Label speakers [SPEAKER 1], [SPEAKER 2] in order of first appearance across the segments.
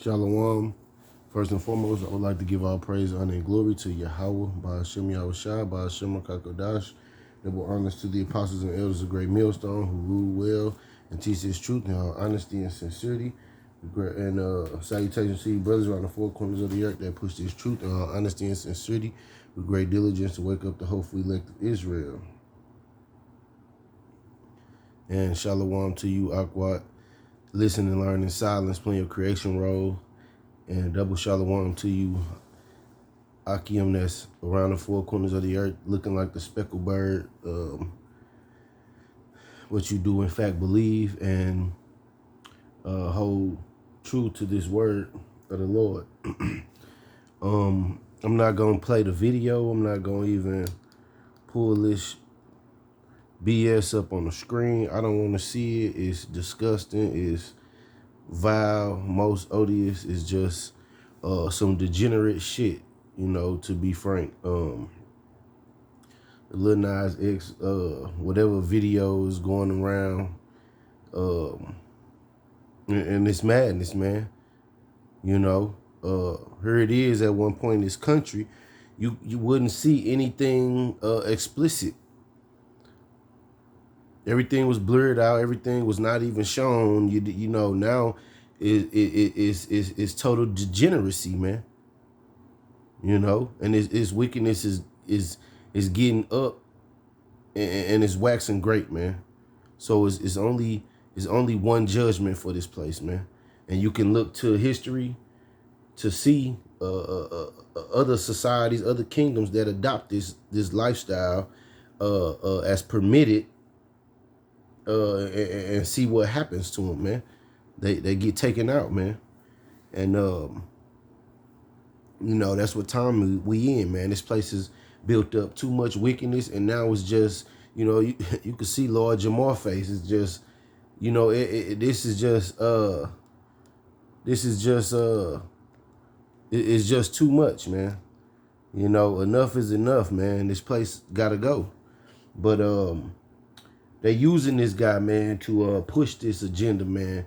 [SPEAKER 1] Shalom. First and foremost, I would like to give all praise, honor, and glory to Yahweh, by Hashem Yahushua, by Hashem Kakodash. Double honors to the apostles and elders of Great Millstone who rule well and teach this truth in all honesty and sincerity. And salutations to you brothers around the four corners of the earth that push this truth in all honesty and sincerity with great diligence to wake up the hopeful elect of Israel. And shalom to you, Akwat. Listen and learn in silence, playing your creation role. And double shalom to you, Akim, that's around the four corners of the earth, looking like the speckled bird. What you do, in fact, believe and hold true to this word of the Lord. I'm not going to play the video. I'm not going to even pull this BS up on the screen. I don't want to see it. It's disgusting. It's vile, most odious. It's just some degenerate shit, you know, to be frank. The Lil Nas X, whatever video is going around, and it's madness, man. You know, here it is at one point in this country, you wouldn't see anything explicit. Everything was blurred out. Everything was not even shown. You know, now it's total degeneracy, man. You know, and its wickedness is getting up and it's waxing great, man. So it's only one judgment for this place, man. And you can look to history to see other societies, other kingdoms that adopt this lifestyle as permitted. And see what happens to them, man. They get taken out, man. And you know, that's what time we in, man. This place is built up too much wickedness, and now it's just, you know, you can see Lord Jamar face. It's just, you know, this is just it's just too much, man. You know, enough is enough, man. This place gotta go. But they using this guy, man, to push this agenda, man.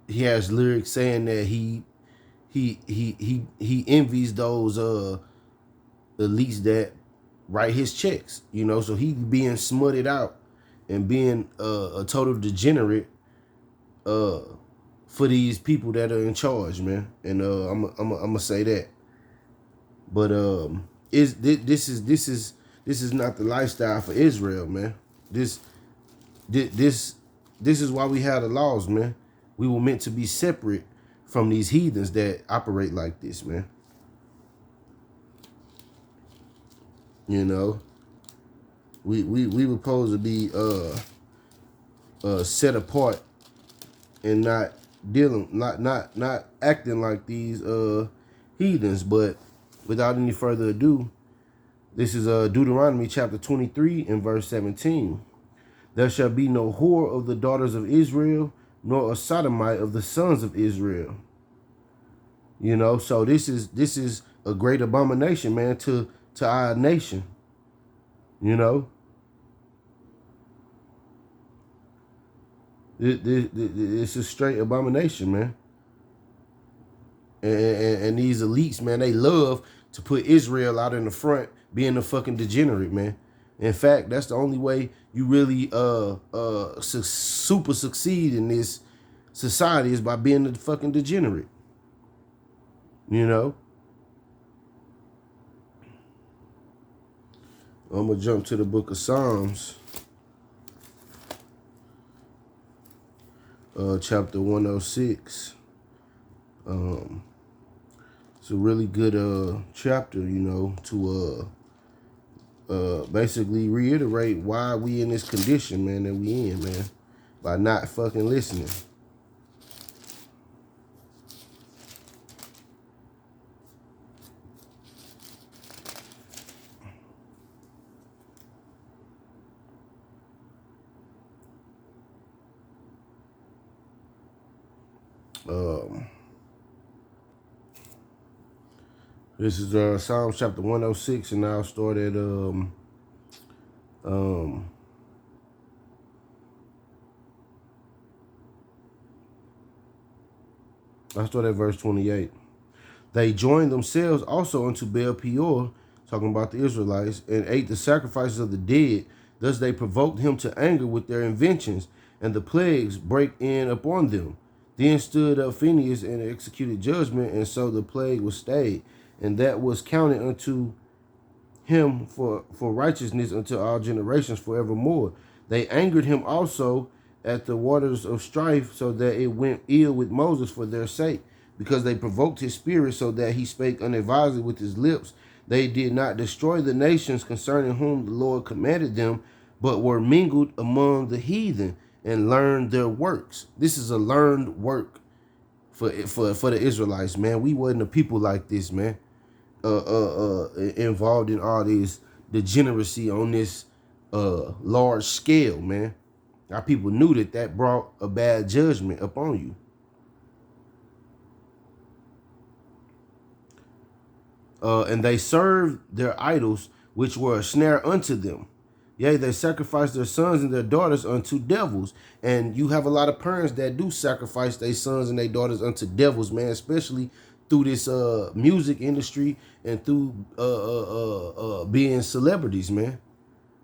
[SPEAKER 1] He has lyrics saying that he envies those elites that write his checks, you know. So he being smutted out and being a total degenerate for these people that are in charge, man. And I'm gonna say that. But this is not the lifestyle for Israel, man. This is why we have the laws, man. We were meant to be separate from these heathens that operate like this, man. You know, we were supposed to be set apart and not acting like these heathens. But without any further ado, this is Deuteronomy chapter 23 and verse 17. There shall be no whore of the daughters of Israel, nor a sodomite of the sons of Israel. You know, so this is a great abomination, man, to our nation. You know, it's a straight abomination, man. And these elites, man, they love to put Israel out in the front, being a fucking degenerate, man. In fact, that's the only way you really super succeed in this society is by being a fucking degenerate. You know? I'm gonna jump to the book of Psalms, chapter 106. It's a really good chapter, you know, to basically reiterate why we in this condition, man, that we in, man, by not fucking listening. This is Psalms chapter 106, and I'll start at I start at verse 28. They joined themselves also unto Baal Peor, talking about the Israelites, and ate the sacrifices of the dead. Thus they provoked him to anger with their inventions, and the plagues break in upon them. Then stood up Phinehas and executed judgment, and so the plague was stayed, and that was counted unto him for righteousness unto all generations forevermore. They angered him also at the waters of strife, so that it went ill with Moses for their sake, because they provoked his spirit, so that he spake unadvisedly with his lips. They did not destroy the nations concerning whom the Lord commanded them, but were mingled among the heathen and learned their works. This is a learned work for the Israelites, man. We wasn't a people like this, man. Involved in all this degeneracy on this large scale, man. Our people knew that brought a bad judgment upon you. And they served their idols, which were a snare unto them. Yea, they sacrificed their sons and their daughters unto devils. And you have a lot of parents that do sacrifice their sons and their daughters unto devils, man, especially through this music industry and through being celebrities, man.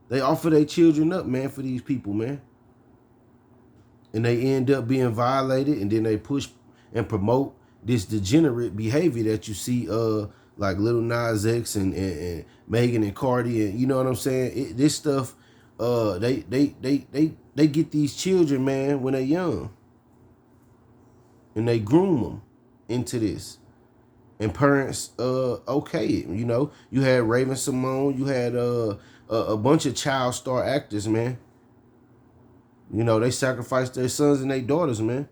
[SPEAKER 1] They offer their children up, man, for these people, man. And they end up being violated, and then they push and promote this degenerate behavior that you see like Lil Nas X and Megan and Cardi, and you know what I'm saying? This stuff, they get these children, man, when they're young, and they groom them into this. And parents, okay, you know, you had Raven Simone, you had a bunch of child star actors, man. You know, they sacrificed their sons and their daughters, man.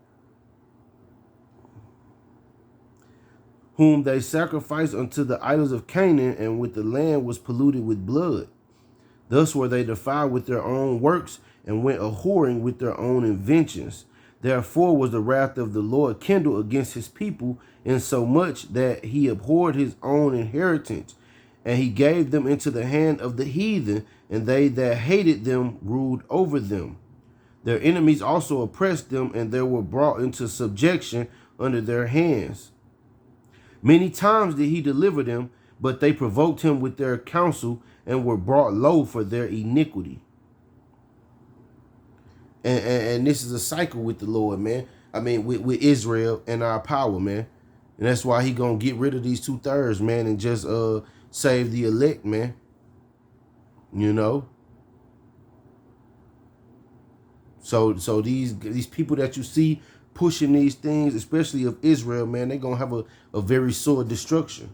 [SPEAKER 1] Whom they sacrificed unto the idols of Canaan, and with the land was polluted with blood. Thus were they defiled with their own works, and went a-whoring with their own inventions. Therefore was the wrath of the Lord kindled against his people, insomuch that he abhorred his own inheritance, and he gave them into the hand of the heathen, and they that hated them ruled over them. Their enemies also oppressed them, and they were brought into subjection under their hands. Many times did he deliver them, but they provoked him with their counsel, and were brought low for their iniquity. And this is a cycle with the Lord, man. I mean, with Israel and our power, man. And that's why he gonna get rid of these 2/3, man, and just save the elect, man. You know. So these people that you see pushing these things, especially of Israel, man, they're gonna have a very sore destruction.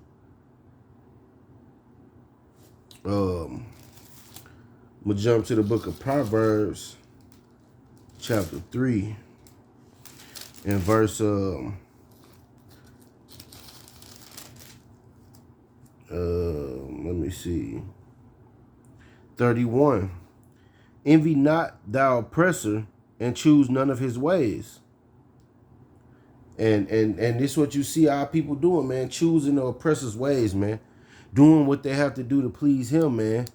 [SPEAKER 1] I'm gonna jump to the book of Proverbs, chapter 3, and verse let me see, 31. Envy not thou oppressor, and choose none of his ways. And this is what you see our people doing, man, choosing the oppressor's ways, man, doing what they have to do to please him, man.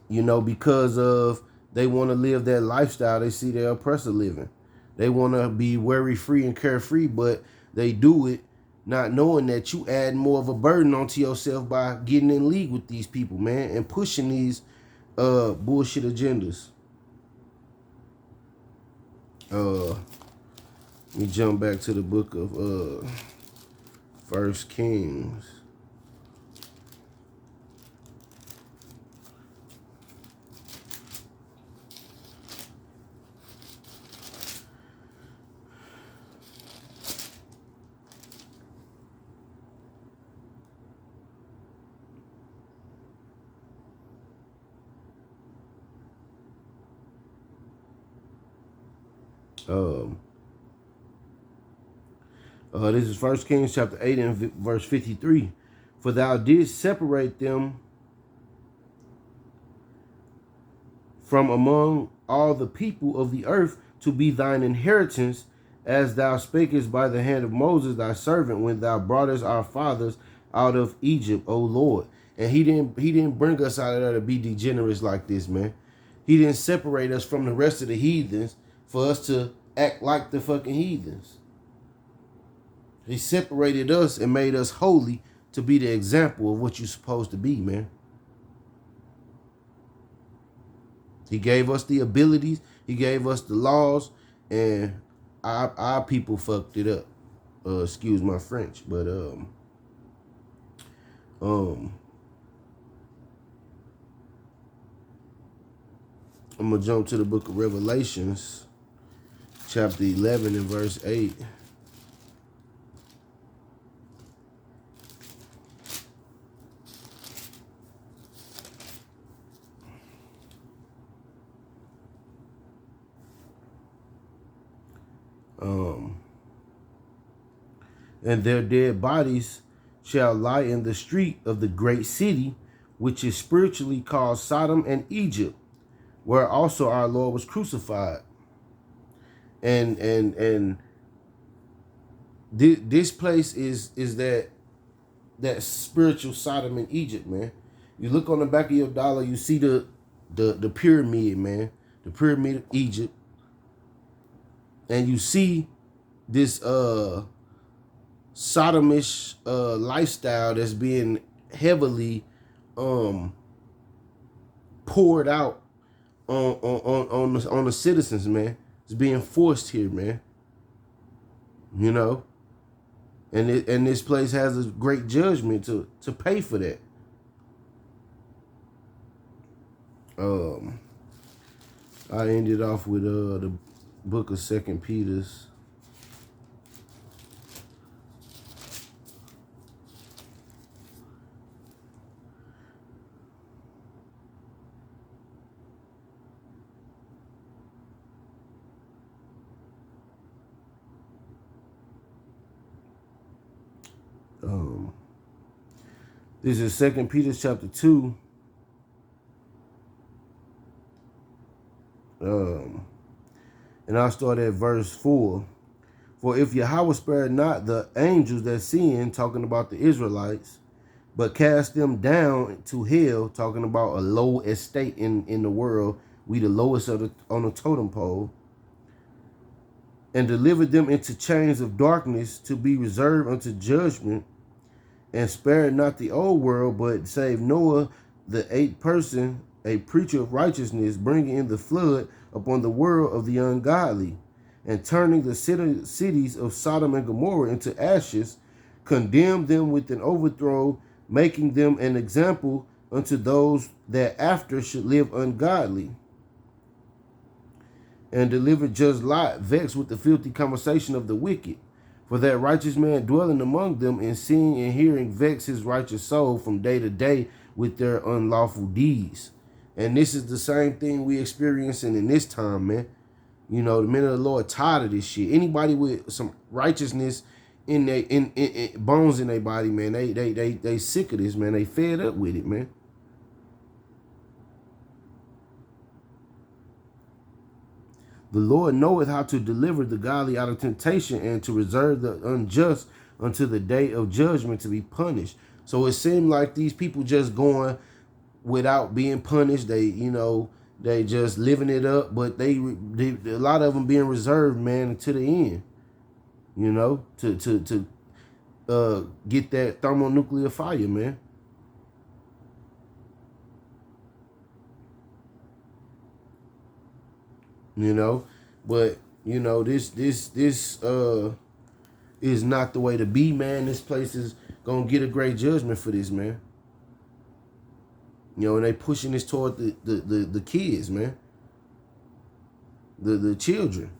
[SPEAKER 1] You know, because of they want to live that lifestyle they see their oppressor living. They want to be worry-free and carefree, but they do it not knowing that you add more of a burden onto yourself by getting in league with these people, man, and pushing these bullshit agendas. Let me jump back to the book of 1 Kings. This is 1 Kings chapter 8 and verse 53. For thou didst separate them from among all the people of the earth to be thine inheritance, as thou spakest by the hand of Moses thy servant, when thou broughtest our fathers out of Egypt, O Lord. And he didn't bring us out of there to be degenerates like this, man. He didn't separate us from the rest of the heathens for us to act like the fucking heathens. He separated us and made us holy to be the example of what you're supposed to be, man. He gave us the abilities. He gave us the laws, and our people fucked it up. Excuse my French, but um, I'm gonna jump to the book of Revelations, chapter 11 and verse 8. And their dead bodies shall lie in the street of the great city, which is spiritually called Sodom and Egypt, where also our Lord was crucified. And this place is that spiritual Sodom and Egypt, man. You look on the back of your dollar, you see the pyramid, man, the pyramid of Egypt, and you see this sodomish lifestyle that's being heavily poured out on the citizens, man. It's being forced here, man. You know, and this place has a great judgment to pay for that. I ended off with the book of 2 Peter's. This is 2 Peter chapter 2. And I'll start at verse 4. For if Yahweh spared not the angels that sinned, talking about the Israelites, but cast them down to hell, talking about a low estate in the world, we the lowest on the totem pole, and delivered them into chains of darkness to be reserved unto judgment, and spared not the old world, but saved Noah, the eighth person, a preacher of righteousness, bringing in the flood upon the world of the ungodly, and turning the cities of Sodom and Gomorrah into ashes, condemned them with an overthrow, making them an example unto those that after should live ungodly. And delivered just Lot, vexed with the filthy conversation of the wicked. For that righteous man dwelling among them, and seeing and hearing, vex his righteous soul from day to day with their unlawful deeds. And this is the same thing we experiencing in this time, man. You know, the men of the Lord tired of this shit. Anybody with some righteousness in their in bones in their body, man, they sick of this, man. They fed up with it, man. The Lord knoweth how to deliver the godly out of temptation, and to reserve the unjust unto the day of judgment to be punished. So it seemed like these people just going without being punished. They, you know, they just living it up, but they a lot of them being reserved, man, to the end. You know, to get that thermonuclear fire, man. You know, but you know, this is not the way to be, man. This place is gonna get a great judgment for this, man. You know, and they pushing this toward the kids, man. The children.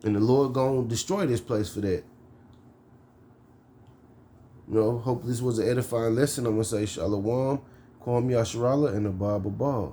[SPEAKER 1] And the Lord gonna destroy this place for that. You know, hope this was an edifying lesson. I'm gonna say Shalom, Kwam Yasharala, and Abba Baba.